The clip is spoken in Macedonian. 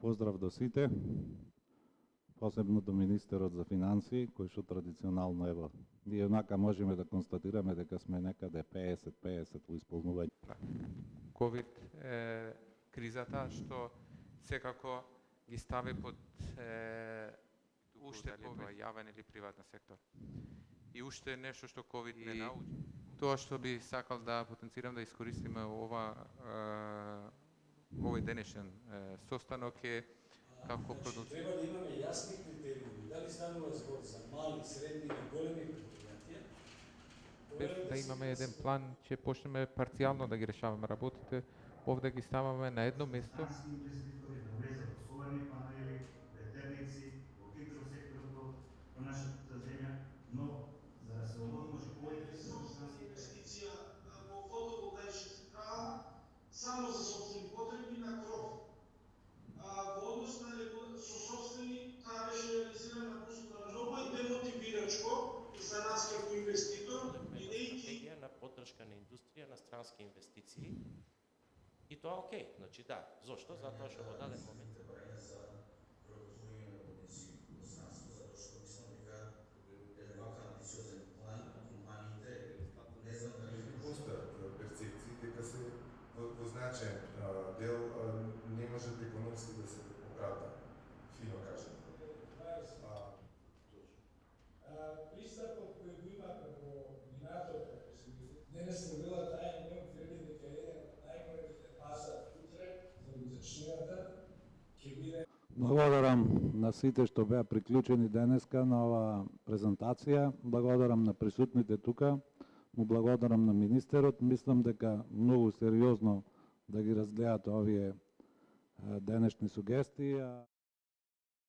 Поздрав до сите, посебно до министерот за финансии, кој што традиционално ево, ние однака можеме да констатираме дека сме некаде 50-50 во исполнување. COVID кризата што секако ги стави под уште дали тоа јавен или приватен сектор. И уште нешто што COVID не научи. Тоа што би сакал да потенцирам да искористиме овој денешен состанок е како треба да имаме јасни критериуми, дали станува збор за мали, средни или големи предпријатија. Без да имаме еден план, ќе почнеме парцијално да ги решаваме работите, овде ги ставаме на едно место. Инвеститори да влезат во соларни панели, ветерници, во хидросекторот во нашата земја, но за да се овозможи повеќе инвестиција во фотоволтаична централа само за сопствени потреби на кров. Во однос на со сопствени, таа беше реализирана на многу демотивирачко за нас како инвеститор, стратегија на поддршка на индустрија на странски инвестиции. И тоа окей, значи да. Зошто? Затоа што во даден момент за преобразување на потенци во странство, затоа што мислам дека еден ваков амбициозен план компаниите не знам дали постојат перцепции дека се во значаен дел не може економски да се оправда, фино кажано. Пристапот кој го имаме во минатото, денес сме била таа немам тврди дека е најголемите пазар утре за годишнината ќе биде. Благодарам на сите што беа приклучени денеска на оваа презентација. Благодарам на присутните тука. Му благодарам на министерот. Мислам дека многу сериозно да ги разгледате овие денешни сугестии.